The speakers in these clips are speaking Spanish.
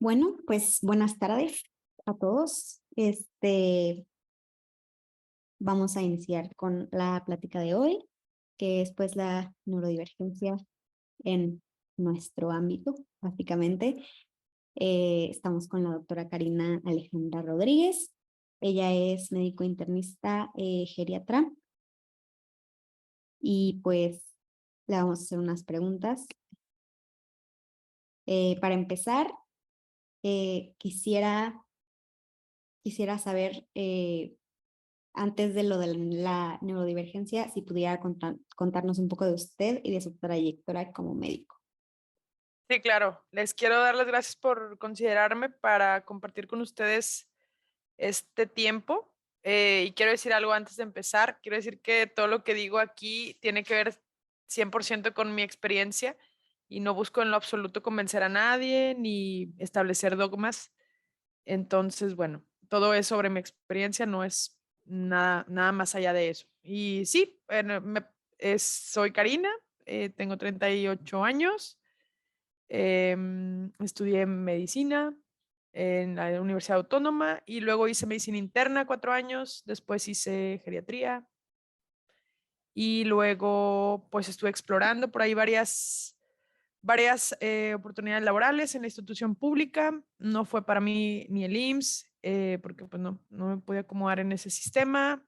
Bueno, pues buenas tardes a todos. Vamos a iniciar con la plática de hoy, que es pues la neurodivergencia en nuestro ámbito, básicamente. Estamos con la doctora Karina Alejandra Rodríguez. Ella es médico internista geriatra y pues le vamos a hacer unas preguntas. Para empezar, quisiera saber antes de lo de la neurodivergencia, si pudiera contarnos un poco de usted y de su trayectoria como médico. Sí, claro. Les quiero dar las gracias por considerarme para compartir con ustedes este tiempo. Y quiero decir algo antes de empezar. Quiero decir que todo lo que digo aquí tiene que ver 100% con mi experiencia y no busco en lo absoluto convencer a nadie ni establecer dogmas. Entonces, bueno, todo es sobre mi experiencia, no es nada más allá de eso. Y sí, bueno, soy Karina, tengo 38 años. Estudié medicina en la Universidad Autónoma y luego hice medicina interna 4 años, después hice geriatría y luego pues estuve explorando por ahí varias oportunidades laborales en la institución pública. No fue para mí ni el IMSS, porque pues no me podía acomodar en ese sistema.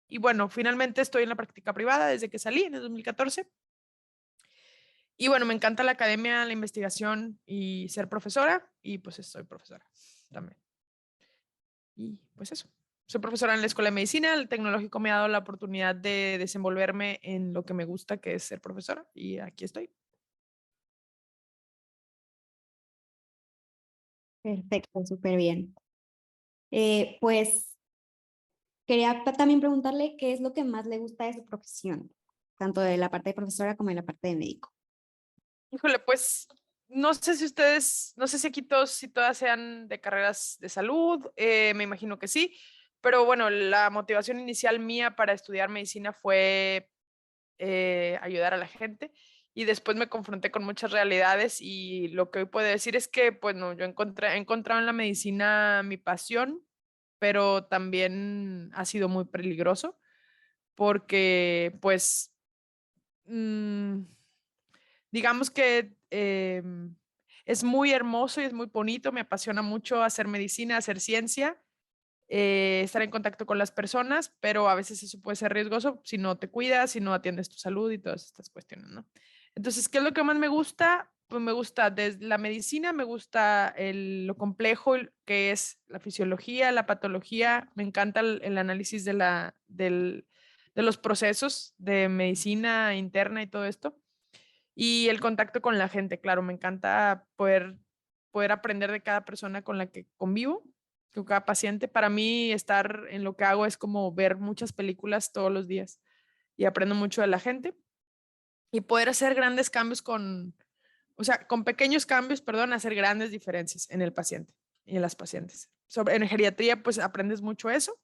Y bueno, finalmente estoy en la práctica privada desde que salí en el 2014. Y bueno, me encanta la academia, la investigación y ser profesora, y pues soy profesora también. Y pues eso. Soy profesora en la Escuela de Medicina, el tecnológico me ha dado la oportunidad de desenvolverme en lo que me gusta, que es ser profesora, y aquí estoy. Perfecto, súper bien. Pues quería también preguntarle qué es lo que más le gusta de su profesión, tanto de la parte de profesora como de la parte de médico. Híjole, pues no sé si aquí todos y todas sean de carreras de salud, me imagino que sí, pero bueno, la motivación inicial mía para estudiar medicina fue ayudar a la gente. Y después me confronté con muchas realidades y lo que hoy puedo decir es que, pues no, he encontrado en la medicina mi pasión, pero también ha sido muy peligroso porque, pues, mm, digamos que es muy hermoso y es muy bonito, me apasiona mucho hacer medicina, hacer ciencia, estar en contacto con las personas, pero a veces eso puede ser riesgoso si no te cuidas, si no atiendes tu salud y todas estas cuestiones, ¿no? Entonces, ¿qué es lo que más me gusta? Pues me gusta desde la medicina, me gusta lo complejo que es la fisiología, la patología, me encanta el análisis de los procesos de medicina interna y todo esto. Y el contacto con la gente, claro, me encanta poder aprender de cada persona con la que convivo, con cada paciente. Para mí, estar en lo que hago es como ver muchas películas todos los días y aprendo mucho de la gente y poder hacer grandes cambios o sea, con pequeños cambios, perdón, hacer grandes diferencias en el paciente y en las pacientes. En geriatría, pues aprendes mucho eso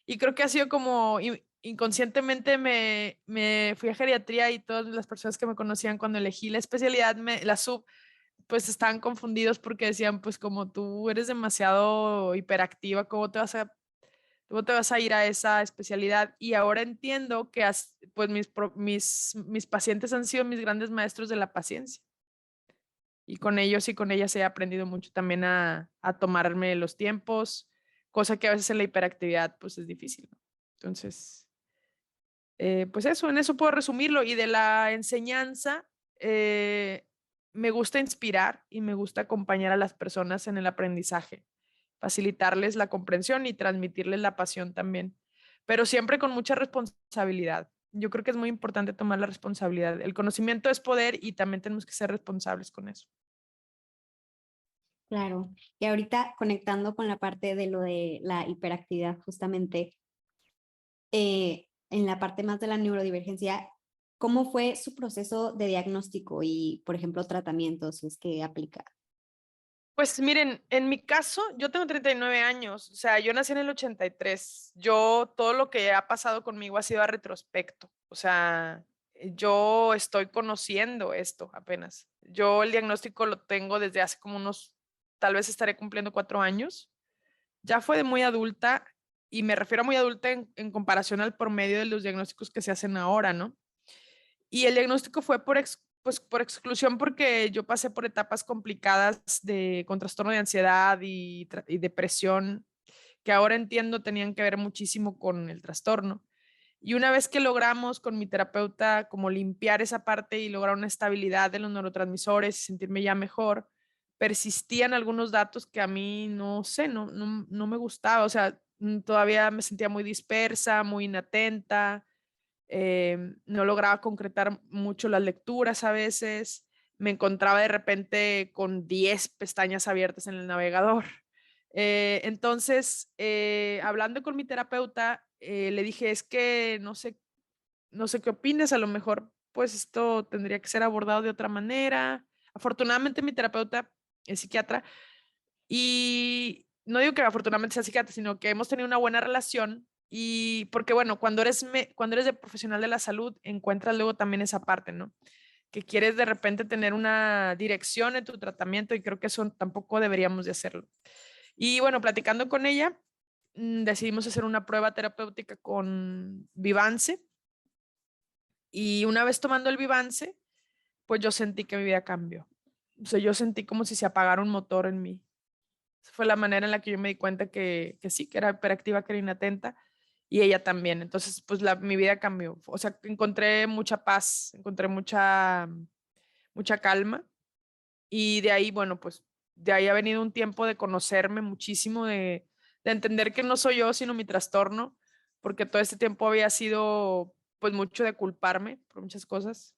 y creo que ha sido como inconscientemente me fui a geriatría y todas las personas que me conocían cuando elegí la especialidad, la sub, pues estaban confundidos porque decían, pues como tú eres demasiado hiperactiva, cómo te vas a ir a esa especialidad? Y ahora entiendo que pues mis pacientes han sido mis grandes maestros de la paciencia. Y con ellos y con ellas he aprendido mucho también a tomarme los tiempos, cosa que a veces en la hiperactividad pues es difícil, ¿no? Entonces, pues eso, en eso puedo resumirlo. Y de la enseñanza, me gusta inspirar y me gusta acompañar a las personas en el aprendizaje, facilitarles la comprensión y transmitirles la pasión también, pero siempre con mucha responsabilidad. Yo creo que es muy importante tomar la responsabilidad. El conocimiento es poder y también tenemos que ser responsables con eso. Claro. Y ahorita conectando con la parte de lo de la hiperactividad, justamente, en la parte más de la neurodivergencia, ¿cómo fue su proceso de diagnóstico y, por ejemplo, tratamientos, si es que aplica? Pues miren, en mi caso, yo tengo 39 años, o sea, yo nací en el 83. Todo lo que ha pasado conmigo ha sido a retrospecto, o sea, yo estoy conociendo esto apenas. Yo el diagnóstico lo tengo desde hace como unos tal vez estaré cumpliendo 4 años. Ya fue de muy adulta, y me refiero a muy adulta en comparación al promedio de los diagnósticos que se hacen ahora, ¿no? Y el diagnóstico fue pues, por exclusión, porque yo pasé por etapas complicadas con trastorno de ansiedad y depresión, que ahora entiendo tenían que ver muchísimo con el trastorno. Y una vez que logramos con mi terapeuta como limpiar esa parte y lograr una estabilidad de los neurotransmisores y sentirme ya mejor, persistían algunos datos que a mí no sé, no me gustaba. O sea, todavía me sentía muy dispersa, muy inatenta, no lograba concretar mucho las lecturas a veces, me encontraba de repente con 10 pestañas abiertas en el navegador. Entonces, hablando con mi terapeuta, le dije, es que no sé qué opines, a lo mejor pues esto tendría que ser abordado de otra manera. Afortunadamente mi terapeuta es psiquiatra, y no digo que afortunadamente sea psiquiatra, sino que hemos tenido una buena relación. Y porque bueno, cuando eres de profesional de la salud, encuentras luego también esa parte, ¿no? Que quieres de repente tener una dirección en tu tratamiento, y creo que eso tampoco deberíamos de hacerlo. Y bueno, platicando con ella, decidimos hacer una prueba terapéutica con Vivance, y una vez tomando el Vivance, pues yo sentí que mi vida cambió. O sea, yo sentí como si se apagara un motor en mí. Fue la manera en la que yo me di cuenta que sí, que era hiperactiva, que era inatenta, y ella también. Entonces, pues mi vida cambió. O sea, encontré mucha paz, encontré mucha calma, y de ahí, bueno, pues de ahí ha venido un tiempo de conocerme muchísimo, de entender que no soy yo, sino mi trastorno, porque todo este tiempo había sido pues mucho de culparme por muchas cosas.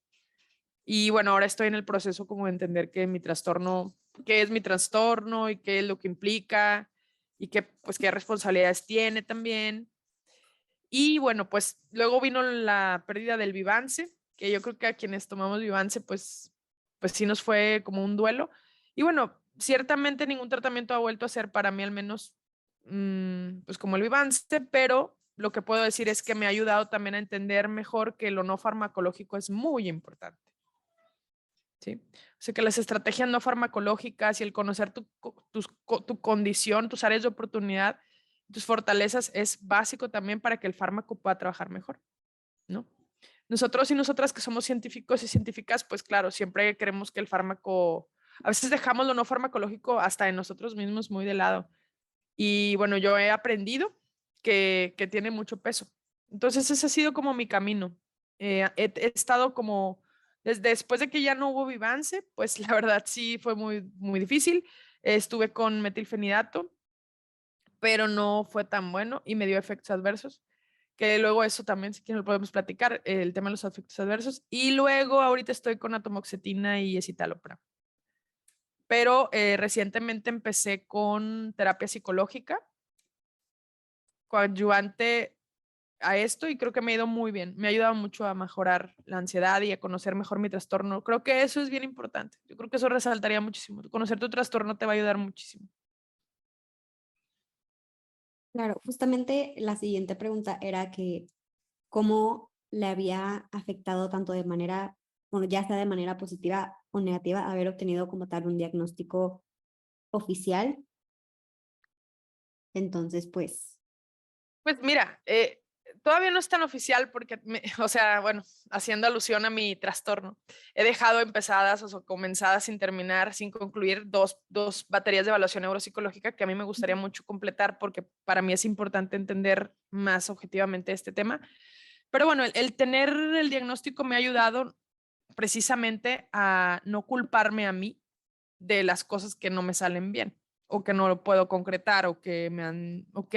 Y bueno, ahora estoy en el proceso como de entender que mi trastorno, qué es mi trastorno y qué es lo que implica, y qué, pues, qué responsabilidades tiene también. Y bueno, pues luego vino la pérdida del Vivance, que yo creo que a quienes tomamos Vivance, pues sí nos fue como un duelo. Y bueno, ciertamente ningún tratamiento ha vuelto a ser para mí, al menos, pues como el Vivance, pero lo que puedo decir es que me ha ayudado también a entender mejor que lo no farmacológico es muy importante. ¿Sí? O sea, que las estrategias no farmacológicas y el conocer tu condición, tus áreas de oportunidad, tus fortalezas, es básico también para que el fármaco pueda trabajar mejor, ¿no? Nosotros y nosotras que somos científicos y científicas, pues claro, siempre queremos que el fármaco, a veces dejamos lo no farmacológico hasta en nosotros mismos muy de lado. Y bueno, yo he aprendido que tiene mucho peso. Entonces ese ha sido como mi camino. He estado como, desde después de que ya no hubo Vivance, pues la verdad sí fue muy difícil. Estuve con metilfenidato, pero no fue tan bueno y me dio efectos adversos, que luego eso también, si quieren, lo podemos platicar, el tema de los efectos adversos. Y luego ahorita estoy con atomoxetina y escitalopram. Pero recientemente empecé con terapia psicológica coadyuvante a esto, y creo que me ha ido muy bien. Me ha ayudado mucho a mejorar la ansiedad y a conocer mejor mi trastorno. Creo que eso es bien importante. Yo creo que eso resaltaría muchísimo. Conocer tu trastorno te va a ayudar muchísimo. Claro, justamente la siguiente pregunta era que cómo le había afectado tanto de manera, bueno, ya sea de manera positiva o negativa, haber obtenido como tal un diagnóstico oficial. Entonces, pues, Pues mira, todavía no es tan oficial porque, o sea, bueno, haciendo alusión a mi trastorno, he dejado empezadas o comenzadas sin terminar, sin concluir, dos baterías de evaluación neuropsicológica que a mí me gustaría mucho completar, porque para mí es importante entender más objetivamente este tema. Pero bueno, el tener el diagnóstico me ha ayudado precisamente a no culparme a mí de las cosas que no me salen bien, o que no lo puedo concretar, o que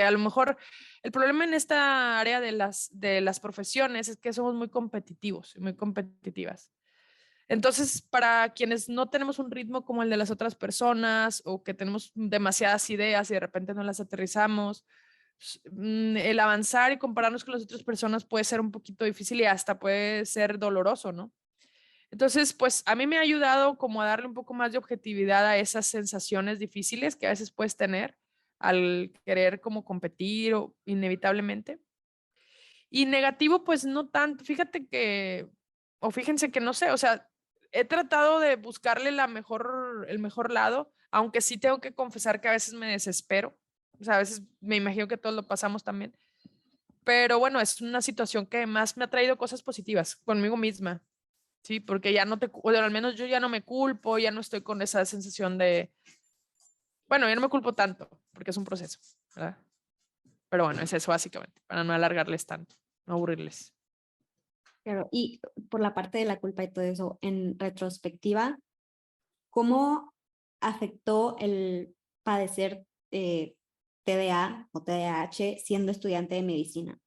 a lo mejor el problema en esta área de las profesiones es que somos muy competitivos y muy competitivas. Entonces, para quienes no tenemos un ritmo como el de las otras personas, o que tenemos demasiadas ideas y de repente no las aterrizamos, el avanzar y compararnos con las otras personas puede ser un poquito difícil y hasta puede ser doloroso, ¿no? Entonces, pues a mí me ha ayudado como a darle un poco más de objetividad a esas sensaciones difíciles que a veces puedes tener al querer como competir o inevitablemente. Y negativo, pues no tanto. Fíjate que, o fíjense que no sé, o sea, he tratado de buscarle el mejor lado, aunque sí tengo que confesar que a veces me desespero. O sea, a veces me imagino que todos lo pasamos también. Pero bueno, es una situación que más me ha traído cosas positivas conmigo misma, ¿sí? Porque ya no bueno, al menos yo ya no me culpo, ya no estoy con esa sensación de, bueno, ya no me culpo tanto, porque es un proceso, ¿verdad? Pero bueno, es eso básicamente, para no alargarles tanto, no aburrirles. Claro, y por la parte de la culpa y todo eso, en retrospectiva, ¿cómo afectó el padecer TDA o TDAH siendo estudiante de medicina?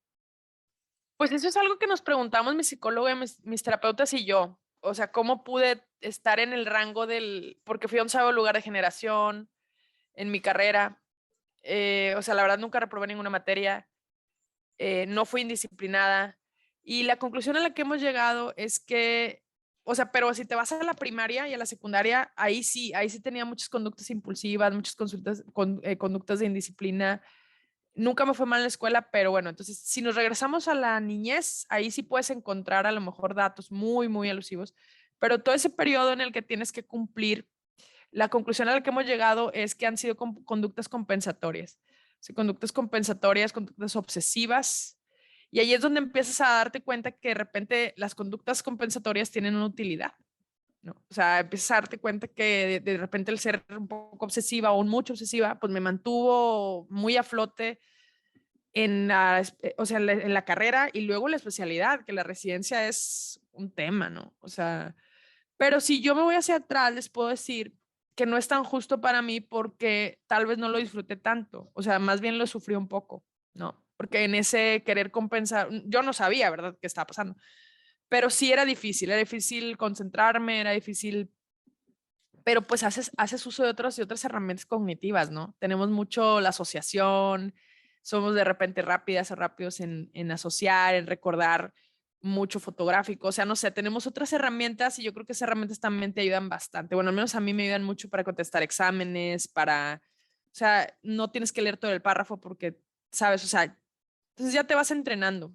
Pues eso es algo que nos preguntamos mi psicóloga, mis terapeutas y yo. O sea, ¿cómo pude estar en el rango porque fui a un sábado lugar de generación en mi carrera? O sea, la verdad nunca reprobé ninguna materia, no fui indisciplinada. Y la conclusión a la que hemos llegado es que, o sea, pero si te vas a la primaria y a la secundaria, ahí sí tenía muchas conductas impulsivas, muchas conductas de indisciplina. Nunca me fue mal en la escuela, pero bueno, entonces si nos regresamos a la niñez, ahí sí puedes encontrar a lo mejor datos muy, muy alusivos, pero todo ese periodo en el que tienes que cumplir, la conclusión a la que hemos llegado es que han sido conductas compensatorias, sí, conductas compensatorias, conductas obsesivas, y ahí es donde empiezas a darte cuenta que de repente las conductas compensatorias tienen una utilidad, ¿no? O sea, empiezas a darte cuenta que de repente el ser un poco obsesiva o mucho obsesiva, pues me mantuvo muy a flote o sea, en la carrera y luego la especialidad, que la residencia es un tema, ¿no? O sea, pero si yo me voy hacia atrás, les puedo decir que no es tan justo para mí porque tal vez no lo disfruté tanto, o sea, más bien lo sufrí un poco, ¿no? Porque en ese querer compensar, yo no sabía, ¿verdad?, qué estaba pasando, pero sí era difícil concentrarme, era difícil, pero pues haces uso de otras herramientas cognitivas, ¿no? Tenemos mucho la asociación, somos de repente rápidas o rápidos en asociar, en recordar mucho fotográfico, o sea, no sé, tenemos otras herramientas y yo creo que esas herramientas también te ayudan bastante. Bueno, al menos a mí me ayudan mucho para contestar exámenes, o sea, no tienes que leer todo el párrafo porque, sabes, o sea, entonces ya te vas entrenando.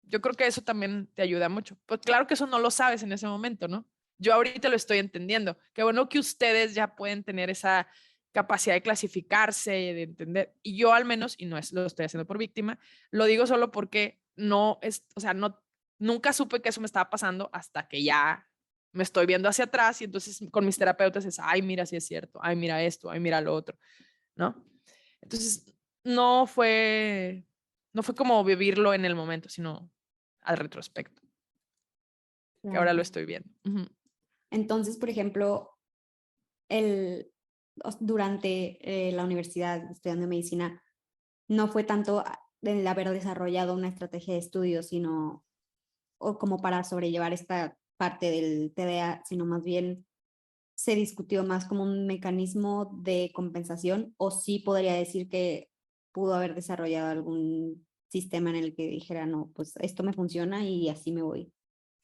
Yo creo que eso también te ayuda mucho. Pues claro que eso no lo sabes en ese momento, ¿no? Yo ahorita lo estoy entendiendo. Qué bueno que ustedes ya pueden tener esa capacidad de clasificarse, de entender. Y yo al menos, y no es lo estoy haciendo por víctima, lo digo solo porque no es, o sea, no, nunca supe que eso me estaba pasando hasta que ya me estoy viendo hacia atrás y entonces con mis terapeutas es, ay, mira, sí es cierto, ay, mira esto, ay, mira lo otro, ¿no? Entonces, no fue, no fue como vivirlo en el momento, sino al retrospecto, que ahora lo Claro. estoy viendo. Ujú. Entonces, por ejemplo, durante la universidad estudiando medicina, no fue tanto el haber desarrollado una estrategia de estudio, sino o como para sobrellevar esta parte del TDA, sino más bien se discutió más como un mecanismo de compensación, o sí podría decir que pudo haber desarrollado algún sistema en el que dijera, no, pues esto me funciona y así me voy.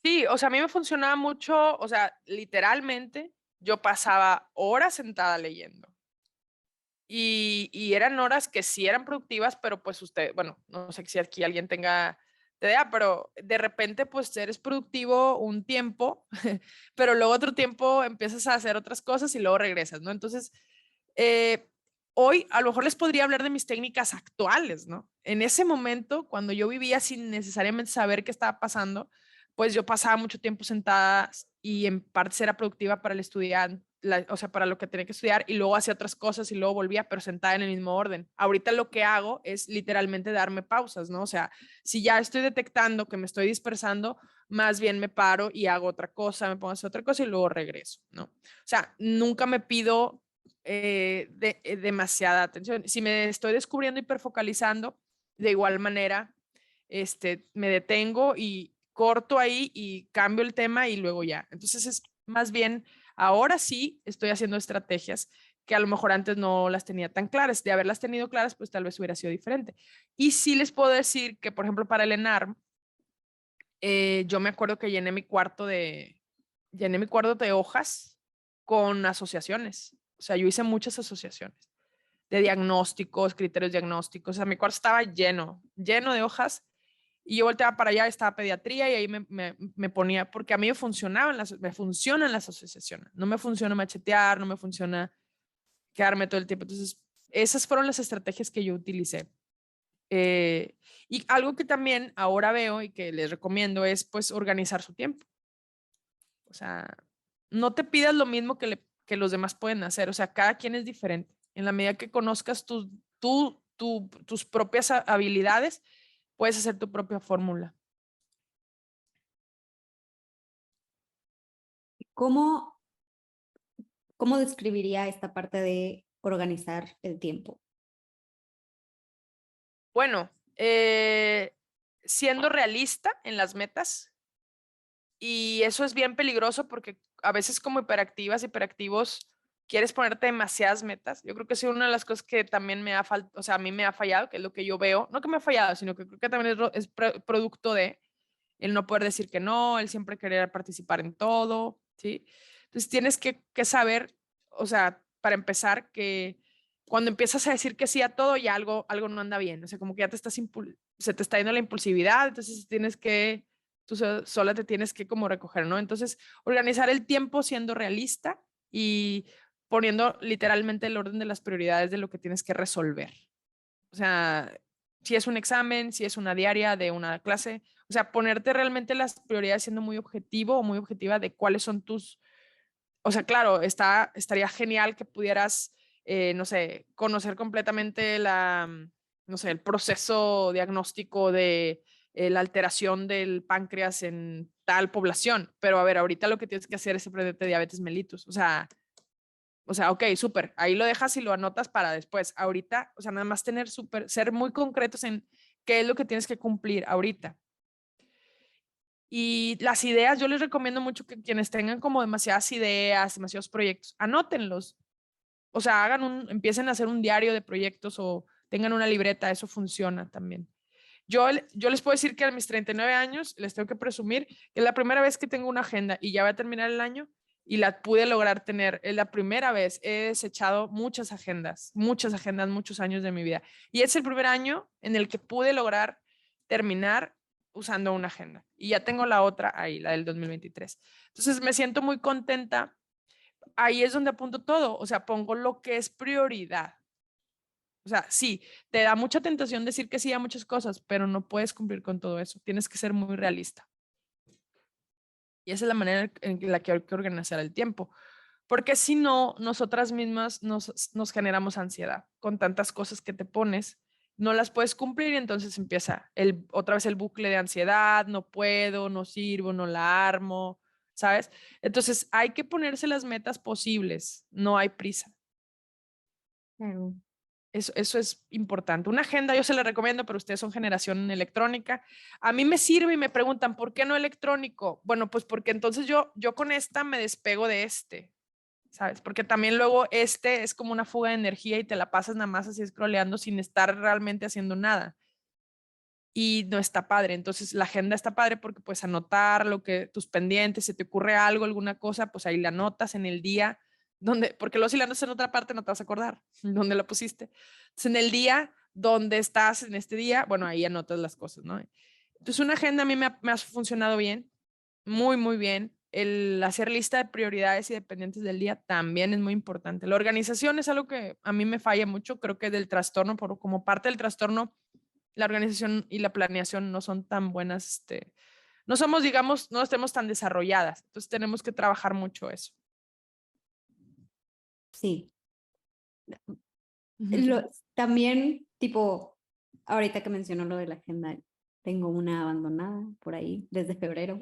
Sí, o sea, a mí me funcionaba mucho, o sea, literalmente yo pasaba horas sentada leyendo. Y eran horas que sí eran productivas, pero pues usted, bueno, no sé si aquí alguien tenga idea, pero de repente pues eres productivo un tiempo, pero luego otro tiempo empiezas a hacer otras cosas y luego regresas, ¿no? Entonces, eh, hoy a lo mejor les podría hablar de mis técnicas actuales, ¿no? En ese momento, cuando yo vivía sin necesariamente saber qué estaba pasando, pues yo pasaba mucho tiempo sentada y en parte era productiva para el estudiante, o sea, para lo que tenía que estudiar y luego hacía otras cosas y luego volvía, pero sentada en el mismo orden. Ahorita lo que hago es literalmente darme pausas, ¿no? O sea, si ya estoy detectando que me estoy dispersando, más bien me paro y hago otra cosa, me pongo a hacer otra cosa y luego regreso, ¿no? O sea, nunca me pido demasiada atención. Si me estoy descubriendo hiperfocalizando, de igual manera, me detengo y corto ahí y cambio el tema y luego ya. Entonces es más bien, ahora sí estoy haciendo estrategias que a lo mejor antes no las tenía tan claras. De haberlas tenido claras, pues tal vez hubiera sido diferente. Y sí les puedo decir que, por ejemplo, para el ENARM, yo me acuerdo que llené mi cuarto de hojas con asociaciones. O sea, yo hice muchas asociaciones de diagnósticos, criterios diagnósticos. O sea, mi cuarto estaba lleno, lleno de hojas Y yo volteaba para allá, estaba pediatría y ahí me ponía, porque a mí me funcionan las asociaciones. No me funciona machetear, no me funciona quedarme todo el tiempo. Entonces, esas fueron las estrategias que yo utilicé. Y algo que también ahora veo y que les recomiendo es pues organizar su tiempo. O sea, no te pidas lo mismo que los demás pueden hacer. O sea, cada quien es diferente. En la medida que conozcas tus propias habilidades, puedes hacer tu propia fórmula. ¿Cómo, cómo describiría esta parte de organizar el tiempo? Bueno, siendo realista en las metas, y eso es bien peligroso porque a veces como hiperactivas, hiperactivos, quieres ponerte demasiadas metas. Yo creo que es una de las cosas que también o sea, a mí me ha fallado, que es lo que yo veo, no que me ha fallado, sino que creo que también es producto de el no poder decir que no, el siempre querer participar en todo, ¿sí? Entonces tienes que saber, o sea, para empezar, que cuando empiezas a decir que sí a todo, ya algo no anda bien, o sea, como que ya se te está yendo la impulsividad, entonces tú sola te tienes que como recoger, ¿no? Entonces, organizar el tiempo siendo realista y poniendo literalmente el orden de las prioridades de lo que tienes que resolver. O sea, si es un examen, si es una diaria de una clase, o sea, ponerte realmente las prioridades siendo muy objetivo o muy objetiva de cuáles son o sea, claro, estaría genial que pudieras, no sé, conocer completamente no sé, el proceso diagnóstico de la alteración del páncreas en tal población, pero a ver, ahorita lo que tienes que hacer es aprenderte diabetes mellitus, o sea, ok, súper, ahí lo dejas y lo anotas para después. Ahorita, o sea, nada más ser muy concretos en qué es lo que tienes que cumplir ahorita. Y las ideas, yo les recomiendo mucho que quienes tengan como demasiadas ideas, demasiados proyectos, anótenlos. O sea, empiecen a hacer un diario de proyectos o tengan una libreta, eso funciona también. Yo les puedo decir que a mis 39 años les tengo que presumir que es la primera vez que tengo una agenda y ya va a terminar el año y la pude lograr tener. Es la primera vez. He desechado muchas agendas, muchos años de mi vida. Y es el primer año en el que pude lograr terminar usando una agenda. Y ya tengo la otra ahí, la del 2023. Entonces me siento muy contenta. Ahí es donde apunto todo. O sea, pongo lo que es prioridad. O sea, sí, te da mucha tentación decir que sí a muchas cosas, pero no puedes cumplir con todo eso. Tienes que ser muy realista. Y esa es la manera en la que hay que organizar el tiempo. Porque si no, nosotras mismas nos generamos ansiedad con tantas cosas que te pones, no las puedes cumplir y entonces empieza otra vez el bucle de ansiedad, no puedo, no sirvo, no la armo, ¿sabes? Entonces hay que ponerse las metas posibles, no hay prisa. Claro. Eso es importante. Una agenda yo se la recomiendo, pero ustedes son generación electrónica. A mí me sirve y me preguntan, ¿por qué no electrónico? Bueno, pues porque entonces yo con esta me despego de ¿sabes? Porque también luego es como una fuga de energía y te la pasas nada más así scrolleando sin estar realmente haciendo nada. Y no está padre. Entonces la agenda está padre porque puedes anotar tus pendientes, si te ocurre algo, alguna cosa, pues ahí la anotas en el día porque luego si la anotas en otra parte no te vas a acordar dónde la pusiste. Entonces en el día donde estás en este día, bueno, ahí anotas las cosas, ¿no? Entonces una agenda a mí me ha funcionado bien, muy, muy bien. El hacer lista de prioridades y dependientes del día también es muy importante. La organización es algo que a mí me falla mucho, creo que del trastorno, como parte del trastorno, la organización y la planeación no son tan buenas, no somos, digamos, no estemos tan desarrolladas, entonces tenemos que trabajar mucho eso. Sí. También, tipo, ahorita que mencionó lo de la agenda, tengo una abandonada por ahí desde febrero.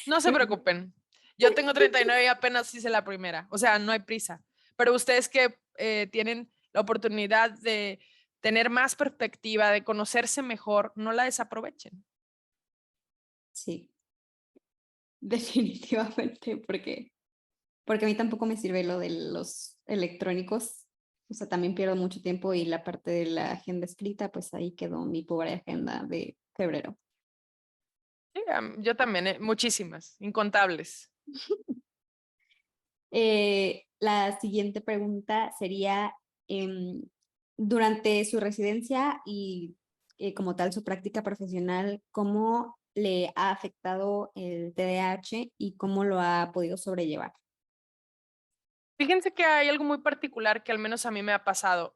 No se preocupen, yo tengo 39 y apenas hice la primera, o sea, no hay prisa, pero ustedes que tienen la oportunidad de tener más perspectiva, de conocerse mejor, no la desaprovechen. Sí, definitivamente, porque a mí tampoco me sirve lo de los electrónicos. O sea, también pierdo mucho tiempo y la parte de la agenda escrita, pues ahí quedó mi pobre agenda de febrero. Sí, yo también, muchísimas, incontables. La siguiente pregunta sería, durante su residencia y como tal su práctica profesional, cómo le ha afectado el TDAH y cómo lo ha podido sobrellevar. Fíjense que hay algo muy particular que al menos a mí me ha pasado.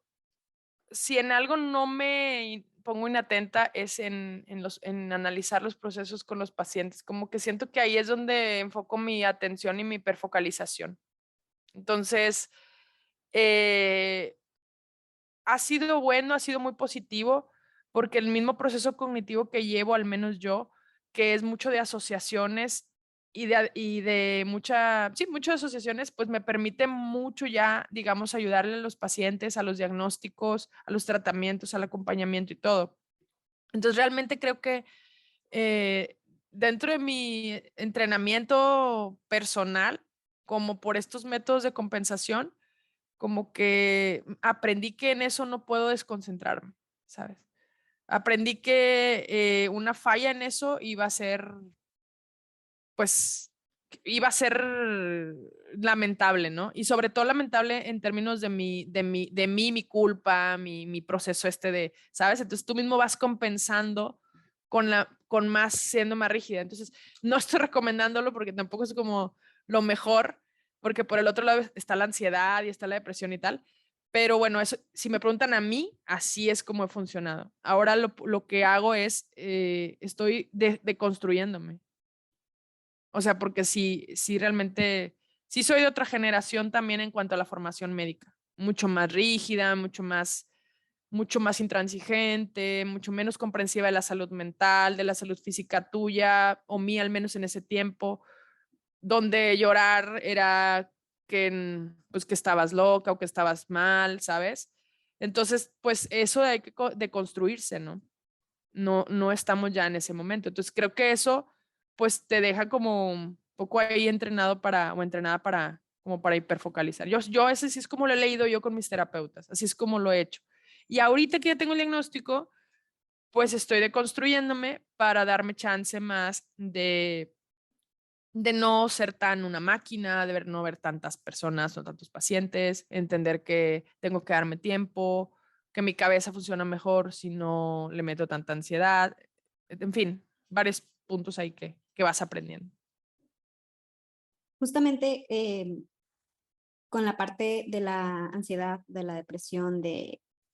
Si en algo no me pongo inatenta es en analizar los procesos con los pacientes, como que siento que ahí es donde enfoco mi atención y mi hiperfocalización. Entonces, eh, ha sido bueno, ha sido muy positivo, porque el mismo proceso cognitivo que llevo, al menos yo, que es mucho de asociaciones y de sí, muchas asociaciones, pues me permite mucho ya, digamos, ayudarle a los pacientes, a los diagnósticos, a los tratamientos, al acompañamiento y todo. Entonces, realmente creo que eh, dentro de mi entrenamiento personal, como por estos métodos de compensación, como que aprendí que en eso no puedo desconcentrarme, ¿sabes? Aprendí que una falla en eso iba a ser, pues, iba a ser lamentable, ¿no? Y sobre todo lamentable en términos de mí, mi culpa, mi proceso este de, ¿sabes? Entonces tú mismo vas compensando con más, siendo más rígida. Entonces, no estoy recomendándolo porque tampoco es como lo mejor, porque por el otro lado está la ansiedad y está la depresión y tal. Pero bueno, eso, si me preguntan a mí, así es como he funcionado. Ahora lo que hago es, estoy deconstruyéndome. O sea, porque sí realmente, sí soy de otra generación también en cuanto a la formación médica, mucho más rígida, mucho más intransigente, mucho menos comprensiva de la salud mental, de la salud física tuya o mía, al menos en ese tiempo, donde llorar era pues que estabas loca o que estabas mal, ¿sabes? Entonces, pues eso hay que de construirse, ¿no? No estamos ya en ese momento. Entonces creo que eso pues te deja como un poco ahí entrenado o entrenada como para hiperfocalizar. Yo ese sí es como lo he leído yo con mis terapeutas, así es como lo he hecho. Y ahorita que ya tengo el diagnóstico, pues estoy deconstruyéndome para darme chance más de no ser tan una máquina, no ver tantas personas, no tantos pacientes, entender que tengo que darme tiempo, que mi cabeza funciona mejor si no le meto tanta ansiedad, en fin, varios puntos ahí que vas aprendiendo. Justamente con la parte de la ansiedad, de la depresión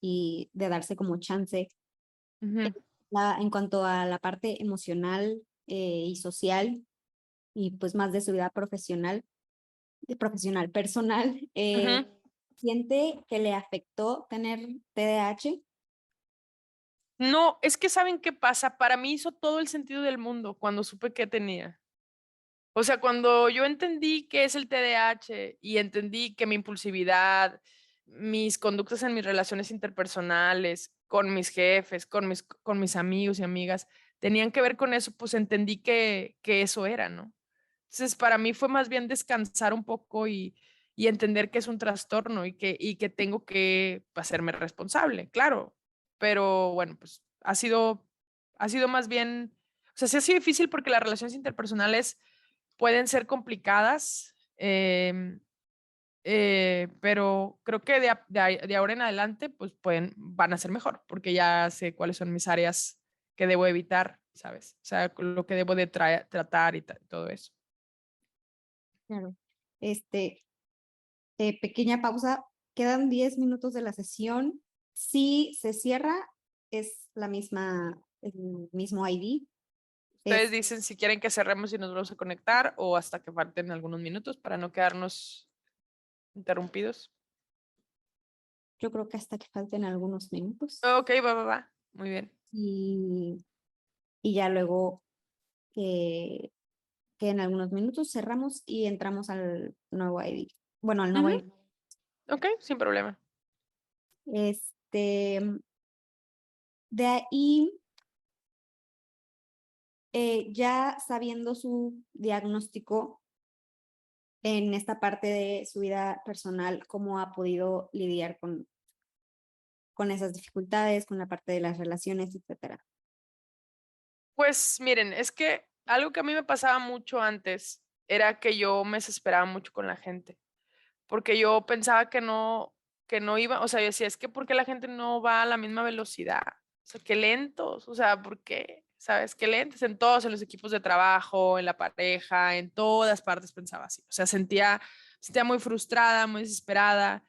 y de darse como chance, Ujú, en cuanto a la parte emocional y social y pues más de su vida profesional, personal, ujú. ¿siente que le afectó tener TDAH? No, es que ¿saben qué pasa? Para mí hizo todo el sentido del mundo cuando supe que tenía. O sea, cuando yo entendí qué es el TDAH y entendí que mi impulsividad, mis conductas en mis relaciones interpersonales, con mis jefes, con mis amigos y amigas, tenían que ver con eso, pues entendí que eso era, ¿no? Entonces, para mí fue más bien descansar un poco y entender que es un trastorno y que tengo que hacerme responsable, claro. Pero bueno, pues ha sido más bien, o sea, sí ha sido difícil porque las relaciones interpersonales pueden ser complicadas, pero creo que de ahora en adelante, pues van a ser mejor, porque ya sé cuáles son mis áreas que debo evitar, ¿sabes? O sea, lo que debo de tratar y todo eso. Claro. Este, pequeña pausa, quedan 10 minutos de la sesión. Si se cierra, es el mismo ID. Ustedes dicen si quieren que cerremos y nos vamos a conectar o hasta que falten algunos minutos para no quedarnos interrumpidos. Yo creo que hasta que falten algunos minutos. Ok, va. Muy bien. Y, y ya luego que en algunos minutos cerramos y entramos al nuevo ID. Bueno, al nuevo Ujú, ID. ok, sin problema. Este, de ahí, ya sabiendo su diagnóstico en esta parte de su vida personal, ¿cómo ha podido lidiar con esas dificultades, con la parte de las relaciones, etcétera? Pues miren, es que algo que a mí me pasaba mucho antes era que yo me desesperaba mucho con la gente, porque yo pensaba que no iba, o sea, yo decía, es que ¿por qué la gente no va a la misma velocidad? sea, qué lentos, o sea, ¿por qué? ¿Sabes? Qué lentos en todos, en los equipos de trabajo, en la pareja, en todas partes pensaba así. O sea, sentía muy frustrada, muy desesperada.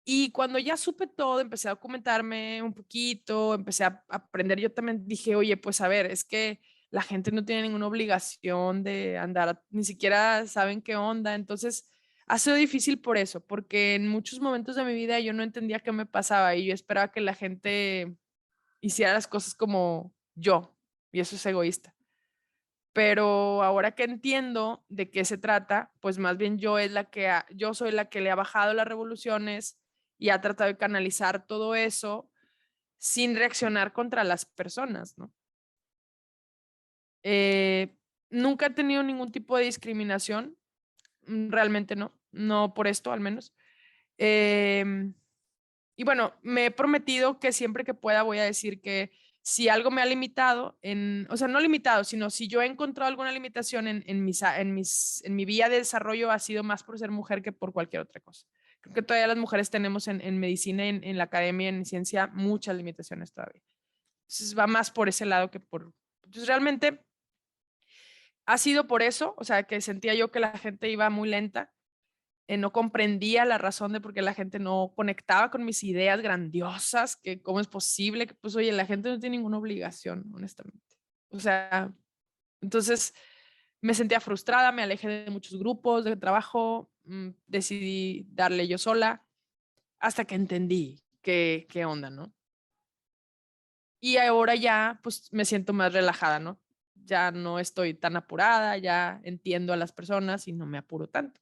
Y cuando ya supe todo, empecé a documentarme un poquito, empecé a aprender. Yo también dije, oye, pues a ver, es que la gente no tiene ninguna obligación de andar, ni siquiera saben qué onda. Entonces, ha sido difícil por eso, porque en muchos momentos de mi vida yo no entendía qué me pasaba y yo esperaba que la gente hiciera las cosas como yo, y eso es egoísta. Pero ahora que entiendo de qué se trata, pues más bien yo soy la que le ha bajado las revoluciones y ha tratado de canalizar todo eso sin reaccionar contra las personas, ¿no? Eh, Nunca he tenido ningún tipo de discriminación, realmente no, no por esto al menos. Em, Y bueno, me he prometido que siempre que pueda voy a decir que si algo me ha limitado, o sea, no limitado, sino si yo he encontrado alguna limitación en mi vía de desarrollo ha sido más por ser mujer que por cualquier otra cosa. Creo que todavía las mujeres tenemos en medicina, en la academia, en ciencia, muchas limitaciones todavía. Entonces va más por ese lado que por... Entonces realmente ha sido por eso, o sea, que sentía yo que la gente iba muy lenta, no comprendía la razón de por qué la gente no conectaba con mis ideas grandiosas, que cómo es posible, que pues oye, la gente no tiene ninguna obligación, honestamente. O sea, entonces me sentía frustrada, me alejé de muchos grupos de trabajo, decidí darle yo sola, hasta que entendí qué onda, ¿no? Y ahora ya, pues me siento más relajada, ¿no? Ya no estoy tan apurada, ya entiendo a las personas y no me apuro tanto.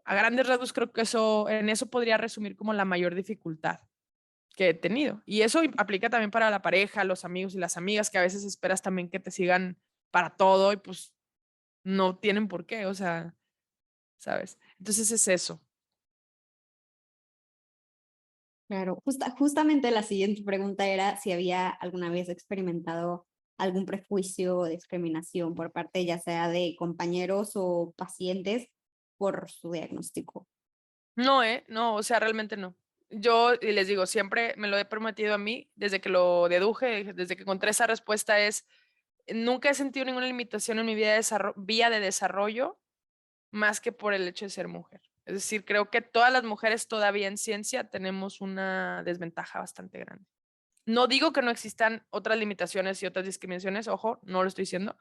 A grandes rasgos creo que en eso podría resumir como la mayor dificultad que he tenido. Y eso aplica también para la pareja, los amigos y las amigas, que a veces esperas también que te sigan para todo y pues no tienen por qué, o sea, ¿sabes? Entonces es eso. Claro, justamente la siguiente pregunta era si había alguna vez experimentado algún prejuicio o discriminación por parte ya sea de compañeros o pacientes por su diagnóstico. No, no, o sea, realmente no. Yo, y les digo, siempre me lo he prometido a mí, desde que lo deduje, desde que encontré esa respuesta es, nunca he sentido ninguna limitación en mi vía de desarrollo más que por el hecho de ser mujer. Es decir, creo que todas las mujeres todavía en ciencia tenemos una desventaja bastante grande. No digo que no existan otras limitaciones y otras discriminaciones, ojo, no lo estoy diciendo,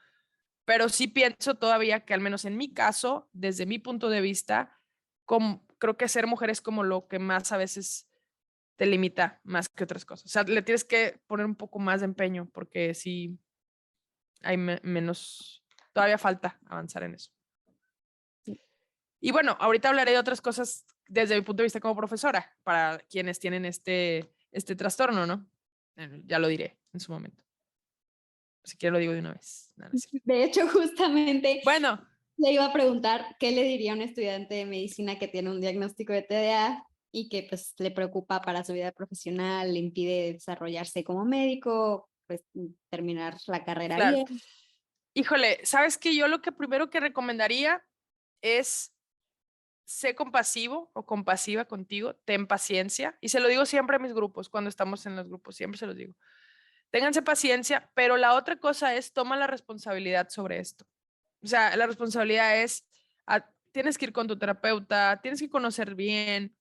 pero sí pienso todavía que al menos en mi caso, desde mi punto de vista, creo que ser mujer es como lo que más a veces te limita más que otras cosas. O sea, le tienes que poner un poco más de empeño porque sí hay menos, todavía falta avanzar en eso. Y bueno, ahorita hablaré de otras cosas desde mi punto de vista como profesora, para quienes tienen este trastorno, ¿no? Ya lo diré en su momento. Si quiero lo digo de una vez. No, no es cierto. De hecho, justamente Bueno, le iba a preguntar qué le diría a un estudiante de medicina que tiene un diagnóstico de TDA y que pues le preocupa para su vida profesional, le impide desarrollarse como médico, pues terminar la carrera claro. bien. Híjole, ¿sabes qué? Yo lo que primero que recomendaría es sé compasivo o compasiva contigo, ten paciencia. Y se lo digo siempre a mis grupos, cuando estamos en los grupos, siempre se los digo. Ténganse paciencia, pero la otra cosa es toma la responsabilidad sobre esto. O sea, la responsabilidad es, tienes que ir con tu terapeuta, tienes que conocer bien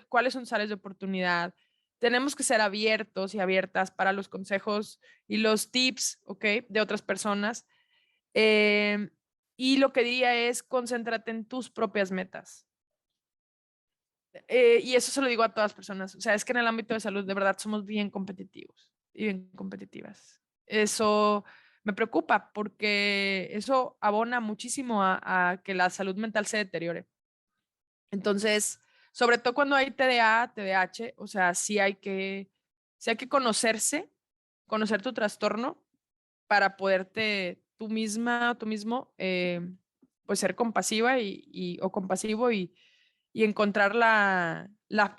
cuáles son sus áreas de oportunidad. Tenemos que ser abiertos y abiertas para los consejos y los tips, ¿ok? De otras personas. Eh, y lo que diría es, concéntrate en tus propias metas. Y eso se lo digo a todas las personas. O sea, es que en el ámbito de salud, de verdad, somos bien competitivos y bien competitivas. Eso me preocupa porque eso abona muchísimo a que la salud mental se deteriore. Entonces, sobre todo cuando hay TDA, TDAH, o sea, sí hay que conocerse, conocer tu trastorno para poderte tú misma o tú mismo, pues ser compasiva o compasivo y encontrar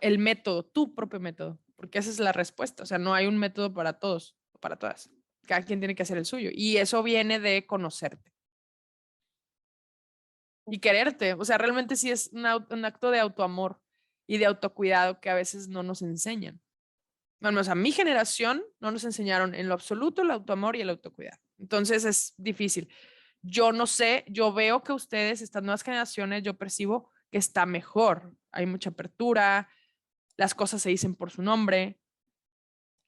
el método, tu propio método, porque esa es la respuesta. O sea, no hay un método para todos o para todas. Cada quien tiene que hacer el suyo. Y eso viene de conocerte y quererte. O sea, realmente sí es un acto de autoamor y de autocuidado que a veces no nos enseñan. Bueno, o sea, mi generación no nos enseñaron en lo absoluto el autoamor y el autocuidado. Entonces es difícil. Yo no sé, yo veo que ustedes, estas nuevas generaciones, yo percibo que está mejor. Hay mucha apertura, las cosas se dicen por su nombre.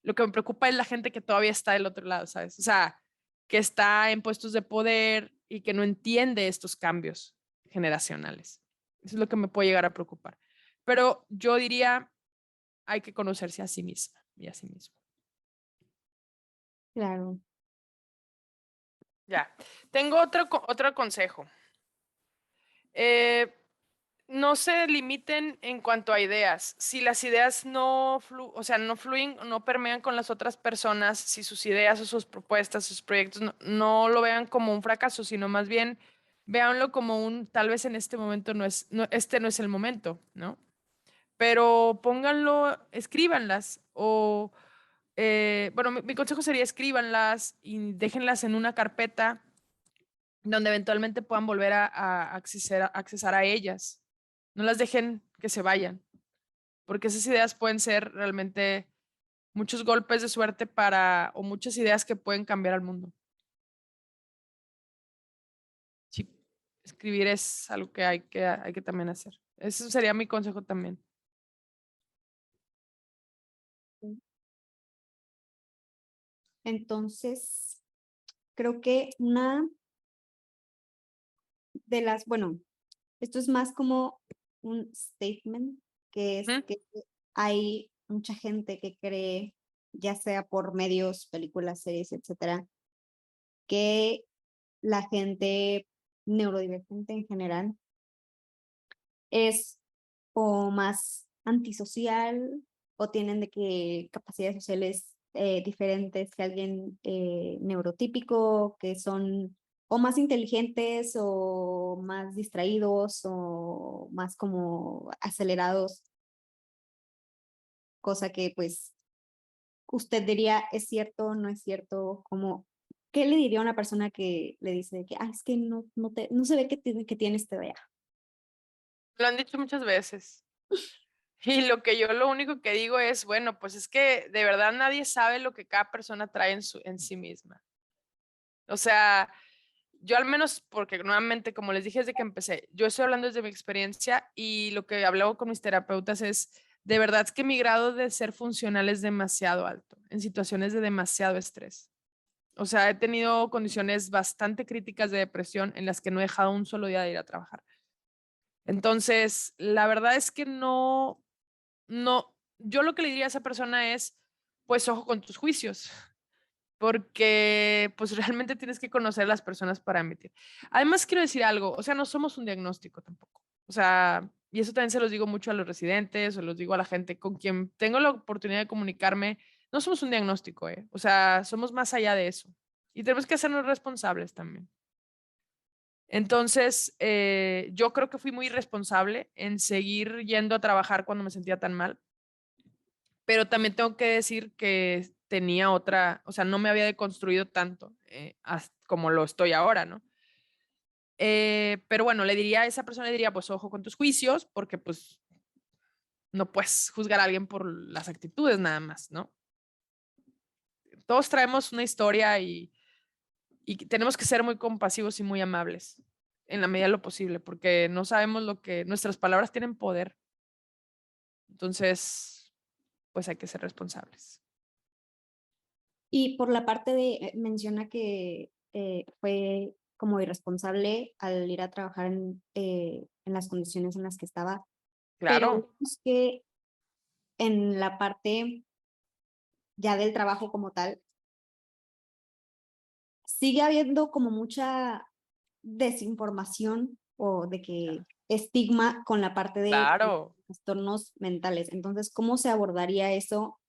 Lo que me preocupa es la gente que todavía está del otro lado, ¿sabes? O sea, que está en puestos de poder y que no entiende estos cambios generacionales. Eso es lo que me puede llegar a preocupar. Pero yo diría, hay que conocerse a sí misma y a sí mismo. Claro. Ya. Tengo otro consejo. Eh, no se limiten en cuanto a ideas. Si las ideas o sea, no fluyen, no permean con las otras personas, si sus ideas o sus propuestas, sus proyectos no lo vean como un fracaso, sino más bien véanlo como tal vez en este momento este no es el momento, ¿no? Pero pónganlo, escríbanlas o, bueno, mi consejo sería escríbanlas y déjenlas en una carpeta donde eventualmente puedan volver a accesar a ellas. No las dejen que se vayan, porque esas ideas pueden ser realmente muchos golpes de suerte o muchas ideas que pueden cambiar al mundo. Sí, escribir es algo que hay que también hacer. Eso sería mi consejo también. Entonces, creo que una de las, bueno, esto es más como un statement, que es Ujú. que hay mucha gente que cree, ya sea por medios, películas, series, etcétera, que la gente neurodivergente en general es o más antisocial o tienen de que capacidades sociales diferentes que alguien neurotípico, que son o más inteligentes o más distraídos o más como acelerados, cosa que pues usted diría es cierto, no es cierto, como ¿qué le diría a una persona que le dice que es que no se ve que tiene esta idea? Lo han dicho muchas veces. Y lo único que digo es, bueno, pues es que de verdad nadie sabe lo que cada persona trae en sí misma. O sea, yo al menos, porque nuevamente, como les dije desde que empecé, yo estoy hablando desde mi experiencia y lo que hablo con mis terapeutas es, de verdad es que mi grado de ser funcional es demasiado alto en situaciones de demasiado estrés. O sea, he tenido condiciones bastante críticas de depresión en las que no he dejado un solo día de ir a trabajar. Entonces, la verdad es que yo lo que le diría a esa persona es, pues ojo con tus juicios, porque pues realmente tienes que conocer a las personas para emitir. Además, quiero decir algo, o sea, no somos un diagnóstico tampoco. O sea, y eso también se los digo mucho a los residentes o los digo a la gente con quien tengo la oportunidad de comunicarme, no somos un diagnóstico, ¿eh? O sea, somos más allá de eso. Y tenemos que hacernos responsables también. Entonces, yo creo que fui muy irresponsable en seguir yendo a trabajar cuando me sentía tan mal, pero también tengo que decir que tenía otra, o sea, no me había deconstruido tanto como lo estoy ahora, ¿no? Pero bueno, le diría a esa persona, le diría, pues ojo con tus juicios, porque pues no puedes juzgar a alguien por las actitudes nada más, ¿no? Todos traemos una historia y tenemos que ser muy compasivos y muy amables en la medida de lo posible, porque no sabemos lo que nuestras palabras tienen poder. Entonces, pues hay que ser responsables. Y por la parte de, menciona que fue como irresponsable al ir a trabajar en las condiciones en las que estaba, pero Claro, es que en la parte ya del trabajo como tal, sigue habiendo como mucha desinformación o de que estigma con la parte de claro. trastornos mentales. Entonces, ¿cómo se abordaría eso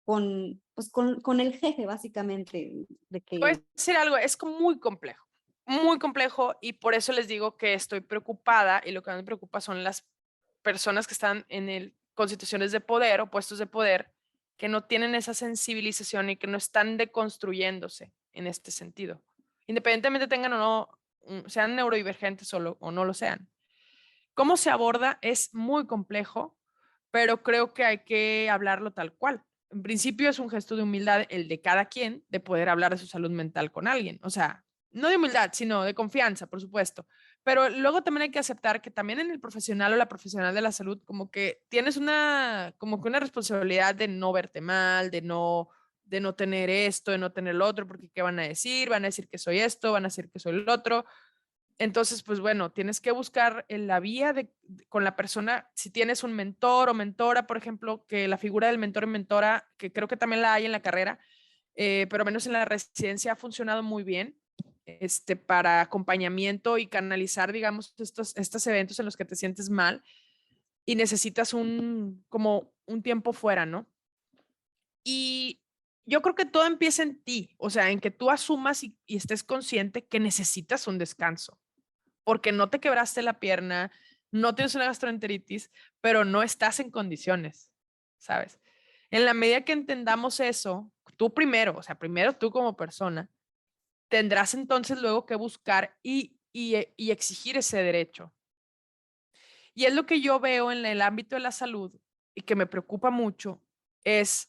con, pues, con el jefe, básicamente? De Voy a que decir algo, es como muy complejo y por eso les digo que estoy preocupada y lo que más me preocupa son las personas que están con situaciones de poder o puestos de poder que no tienen esa sensibilización y que no están deconstruyéndose en este sentido, independientemente tengan o no, sean neurodivergentes o no lo sean. ¿Cómo se aborda? Es muy complejo, pero creo que hay que hablarlo tal cual. en principio es un gesto de humildad el de cada quien de poder hablar de su salud mental con alguien. O sea, no de humildad, sino de confianza, por supuesto. Pero luego también hay que aceptar que también en el profesional o la profesional de la salud, como que tienes como que una responsabilidad de no verte mal, de no tener esto, de no tener lo otro, porque ¿qué van a decir? Van a decir que soy esto, van a decir que soy el otro. Entonces, pues bueno, tienes que buscar en la vía con la persona, si tienes un mentor o mentora, por ejemplo, que la figura del mentor y mentora, que creo que también la hay en la carrera, pero menos en la residencia ha funcionado muy bien para acompañamiento y canalizar, digamos, estos eventos en los que te sientes mal y necesitas como un tiempo fuera, ¿no? Y yo creo que todo empieza en ti, o sea, en que tú asumas y estés consciente que necesitas un descanso porque no te quebraste la pierna, no tienes una gastroenteritis, pero no estás en condiciones, ¿sabes? En la medida que entendamos eso, tú primero, o sea, primero tú como persona, tendrás entonces luego que buscar y exigir ese derecho. Y es lo que yo veo en el ámbito de la salud y que me preocupa mucho, es,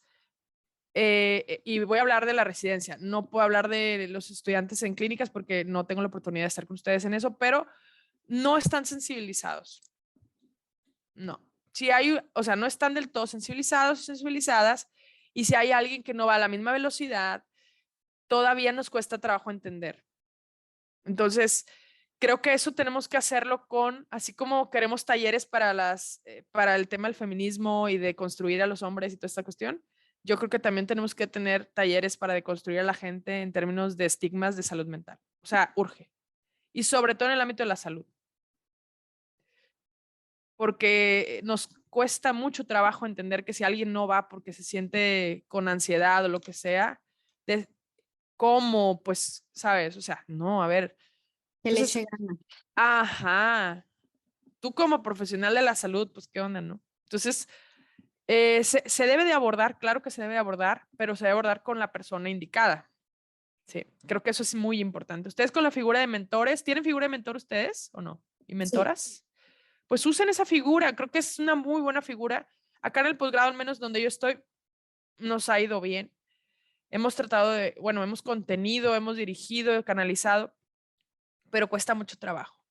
y voy a hablar de la residencia, no puedo hablar de los estudiantes en clínicas porque no tengo la oportunidad de estar con ustedes en eso, pero no están sensibilizados. No. Si hay, o sea, no están del todo sensibilizados o sensibilizadas, y si hay alguien que no va a la misma velocidad, todavía nos cuesta trabajo entender. Entonces, creo que eso tenemos que hacerlo así como queremos talleres para el tema del feminismo y de construir a los hombres y toda esta cuestión, yo creo que también tenemos que tener talleres para deconstruir a la gente en términos de estigmas de salud mental. O sea, urge. Y sobre todo en el ámbito de la salud. Porque nos cuesta mucho trabajo entender que si alguien no va porque se siente con ansiedad o lo que sea, de cómo, pues, sabes, o sea, no, a ver. Que le Entonces, eche ganas. ajá, tú como profesional de la salud, pues, ¿qué onda, no? Entonces, se debe de abordar, claro que se debe de abordar, pero se debe abordar con la persona indicada. Sí, creo que eso es muy importante. ¿Ustedes con la figura de mentores, tienen figura de mentor ustedes o no? ¿Y Sí, mentoras? Pues usen esa figura, creo que es una muy buena figura. Acá en el posgrado, al menos donde yo estoy, nos ha ido bien. Hemos tratado bueno, hemos contenido, hemos dirigido, canalizado, pero cuesta mucho trabajo.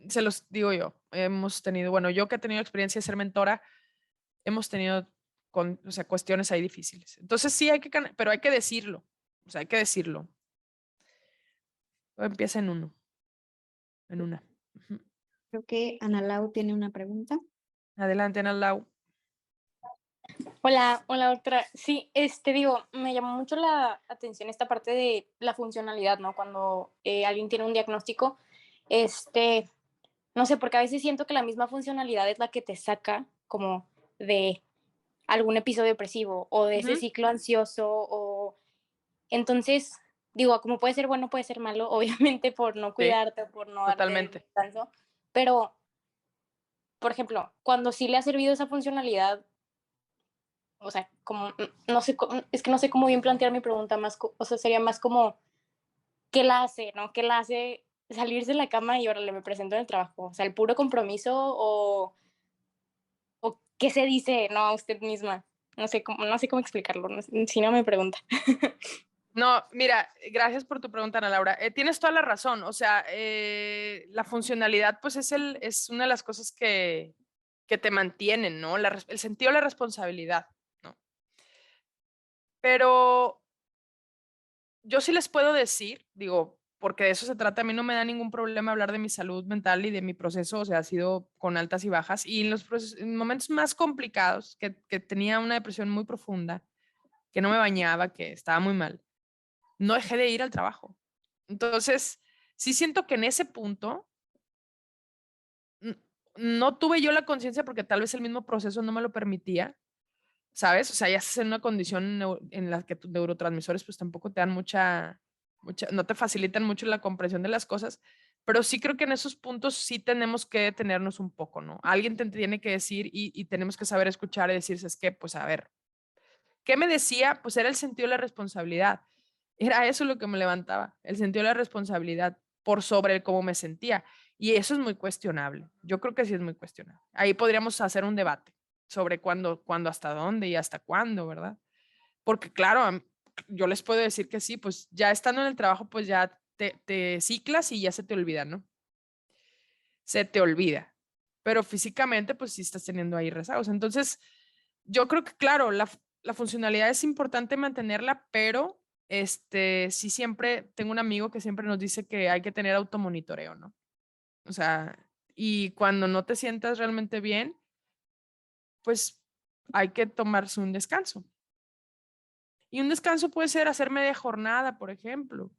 Se los digo yo, hemos tenido, bueno, yo que he tenido experiencia de ser mentora, hemos tenido o sea, cuestiones ahí difíciles. Entonces sí pero hay que decirlo, o sea, hay que decirlo. Empieza en uno, en una. Ujú. creo que Ana Lau tiene una pregunta. Adelante, Ana Lau. Hola, hola doctora. Sí, digo, me llamó mucho la atención esta parte de la funcionalidad, ¿no? Cuando alguien tiene un diagnóstico, no sé, porque a veces siento que la misma funcionalidad es la que te saca como de algún episodio depresivo o de ese Ujú. ciclo ansioso o entonces, digo, como puede ser bueno, puede ser malo, obviamente por no Sí, cuidarte, por no darte totalmente. descanso, pero, por ejemplo, cuando sí le ha servido esa funcionalidad, o sea, como, no sé, es que no sé cómo bien plantear mi pregunta, más, o sea, sería más como, ¿qué la hace, no? ¿Qué la hace salirse de la cama y órale, me presento en el trabajo? O sea, el puro compromiso o qué se dice, no, a usted misma. No sé cómo explicarlo, si no me pregunta. No, mira, gracias por tu pregunta, Ana Laura. Tienes toda la razón. O sea, la funcionalidad, pues es una de las cosas que te mantienen, ¿no? El sentido de la responsabilidad, ¿no? Pero yo sí les puedo decir, digo, porque de eso se trata, a mí no me da ningún problema hablar de mi salud mental y de mi proceso, o sea, ha sido con altas y bajas. Y en momentos más complicados, que tenía una depresión muy profunda, que no me bañaba, que estaba muy mal, no dejé de ir al trabajo. Entonces, sí siento que en ese punto no tuve yo la conciencia porque tal vez el mismo proceso no me lo permitía, ¿sabes? O sea, ya estás en una condición en la que tus neurotransmisores pues tampoco te dan no te facilitan mucho la comprensión de las cosas, pero sí creo que en esos puntos sí tenemos que detenernos un poco, ¿no? Alguien te tiene que decir y tenemos que saber escuchar y decirse, es que, pues a ver, ¿qué me decía? Pues era el sentido de la responsabilidad. Era eso lo que me levantaba, el sentido de la responsabilidad por sobre cómo me sentía. Y eso es muy cuestionable. Yo creo que sí es muy cuestionable. Ahí podríamos hacer un debate sobre cuándo hasta dónde y hasta cuándo, ¿verdad? porque claro, yo les puedo decir que sí, pues ya estando en el trabajo, pues ya te ciclas y ya se te olvida, ¿no? Se te olvida. Pero físicamente, pues sí estás teniendo ahí rezagos. Entonces, yo creo que, claro, la funcionalidad es importante mantenerla, pero sí siempre tengo un amigo que siempre nos dice que hay que tener automonitoreo, ¿no? O sea, y cuando no te sientas realmente bien, pues hay que tomarse un descanso. Y un descanso puede ser hacer media jornada, por ejemplo.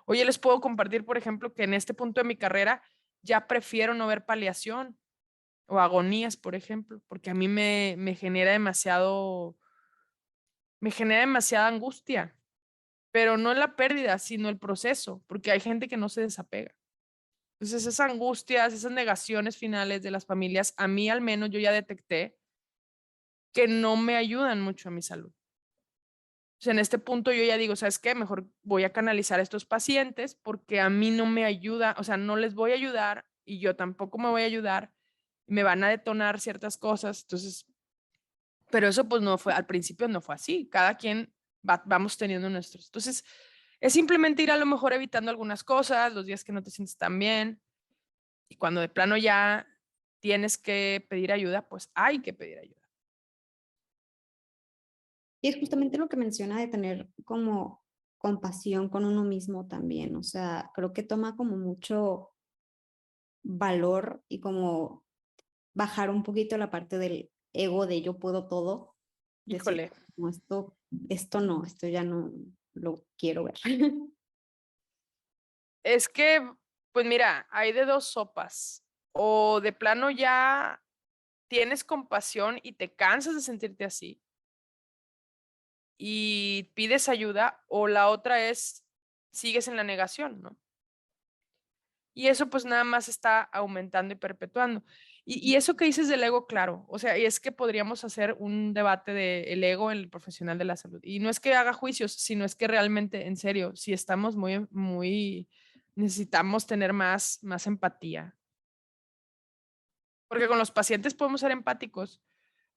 Oye, les puedo compartir, por ejemplo, que en este punto de mi carrera ya prefiero no ver paliación o agonías, por ejemplo, porque a mí me genera demasiada angustia, pero no la pérdida, sino el proceso, porque hay gente que no se desapega. Entonces, esas angustias, esas negaciones finales de las familias, a mí al menos yo ya detecté que no me ayudan mucho a mi salud. O sea, en este punto yo ya digo, ¿sabes qué? Mejor voy a canalizar a estos pacientes porque a mí no me ayuda, o sea, no les voy a ayudar y yo tampoco me voy a ayudar. Me van a detonar ciertas cosas. Entonces, pero eso pues no fue, al principio no fue así. Cada quien vamos teniendo nuestros. Entonces, es simplemente ir a lo mejor evitando algunas cosas, los días que no te sientes tan bien. Y cuando de plano ya tienes que pedir ayuda, pues hay que pedir ayuda. Y es justamente lo que menciona de tener como compasión con uno mismo también. O sea, creo que toma como mucho valor y como bajar un poquito la parte del ego de yo puedo todo. Decir, Híjole, no, esto no, esto ya no lo quiero ver. es que, pues mira, hay de dos sopas. O de plano ya tienes compasión y te cansas de sentirte así y pides ayuda, o la otra es sigues en la negación, ¿no? Y eso pues nada más está aumentando y perpetuando. Y eso que dices del ego, claro, o sea, y es que podríamos hacer un debate del ego en el profesional de la salud. Y no es que haga juicios, sino es que realmente, en serio, si estamos necesitamos tener más empatía. Porque con los pacientes podemos ser empáticos,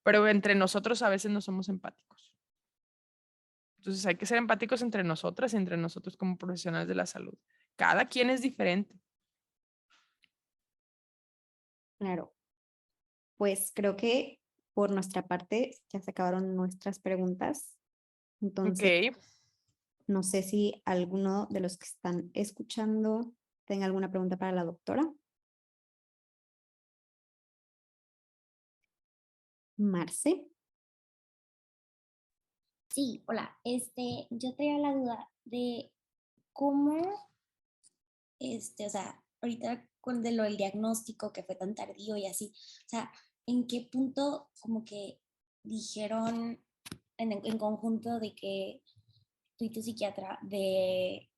pero entre nosotros a veces no somos empáticos. Entonces hay que ser empáticos entre nosotras y entre nosotros como profesionales de la salud. Cada quien es diferente. Claro, pues creo que por nuestra parte ya se acabaron nuestras preguntas. Entonces, Ok. no sé si alguno de los que están escuchando tenga alguna pregunta para la doctora. Marce. Sí, hola. Yo tenía la duda de cómo, o sea, ahorita con de lo del diagnóstico que fue tan tardío y así, o sea, ¿en qué punto como que dijeron en conjunto de que tú y tu psiquiatra de,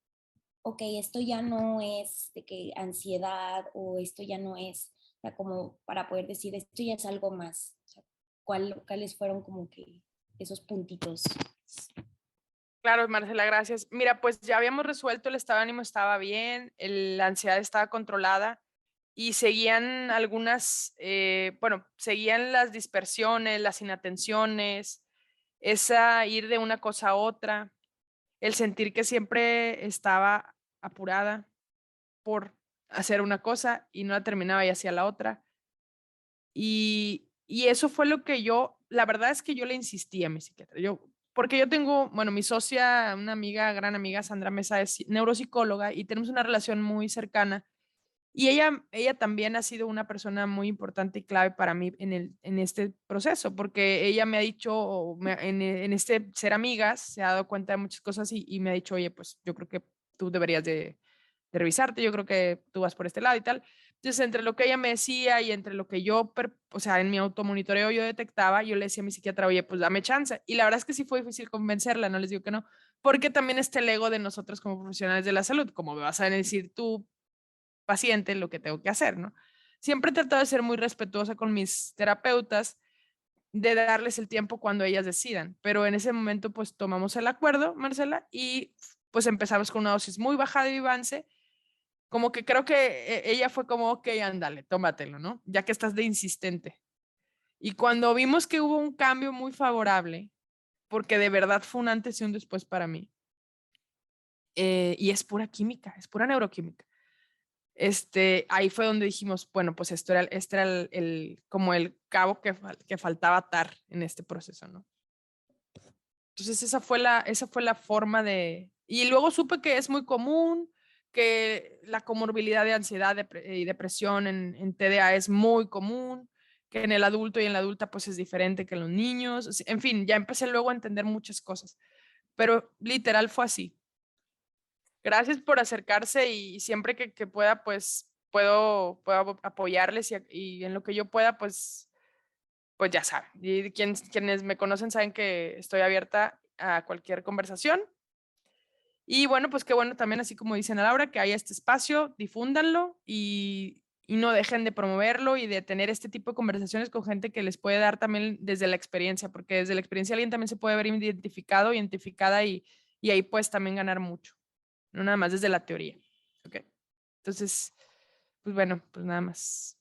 ok, esto ya no es de que ansiedad o esto ya no es, o sea, como para poder decir esto ya es algo más? O sea, ¿cuáles fueron como que esos puntitos? Claro, Marcela, gracias. Mira, pues ya habíamos resuelto, el estado de ánimo estaba bien, la ansiedad estaba controlada y seguían seguían las dispersiones, las inatenciones, esa ir de una cosa a otra, el sentir que siempre estaba apurada por hacer una cosa y no la terminaba y hacía la otra. Y eso fue lo que la verdad es que yo le insistí a mi psiquiatra. Porque yo tengo, bueno, mi socia, una amiga, gran amiga, Sandra Mesa, es neuropsicóloga y tenemos una relación muy cercana. Y ella también ha sido una persona muy importante y clave para mí en este proceso, porque ella me ha dicho, en este ser amigas, se ha dado cuenta de muchas cosas y me ha dicho, oye, pues yo creo que tú deberías de revisarte, yo creo que tú vas por este lado y tal. Entonces, entre lo que ella me decía y entre lo que yo, o sea, en mi automonitoreo yo detectaba, yo le decía a mi psiquiatra, oye, pues dame chance. Y la verdad es que sí fue difícil convencerla, no les digo que no, porque también está el ego de nosotros como profesionales de la salud, como me vas a decir tú, paciente, lo que tengo que hacer, ¿no? Siempre he tratado de ser muy respetuosa con mis terapeutas, de darles el tiempo cuando ellas decidan, pero en ese momento pues tomamos el acuerdo, Marcela, y pues empezamos con una dosis muy baja de Vivance, como que creo que ella fue como, ok, ándale, tómatelo, ¿no? Ya que estás de insistente. Y cuando vimos que hubo un cambio muy favorable, porque de verdad fue un antes y un después para mí. Y es pura química, es pura neuroquímica. Ahí fue donde dijimos, bueno, pues este era como el cabo que faltaba atar en este proceso, ¿no? Entonces esa fue la forma de... Y luego supe que es muy común, que la comorbilidad de ansiedad y depresión en TDA es muy común, que en el adulto y en la adulta pues es diferente que en los niños. En fin, ya empecé luego a entender muchas cosas, pero literal fue así. Gracias por acercarse y siempre que pueda, pues puedo apoyarles y en lo que yo pueda, pues ya saben. Y quienes me conocen saben que estoy abierta a cualquier conversación. Y bueno, pues qué bueno también, así como dicen a Laura, que haya este espacio, difúndanlo y no dejen de promoverlo y de tener este tipo de conversaciones con gente que les puede dar también desde la experiencia, porque desde la experiencia alguien también se puede ver identificada y ahí puedes también ganar mucho, no nada más desde la teoría. ¿Ok? Entonces, pues bueno, pues nada más.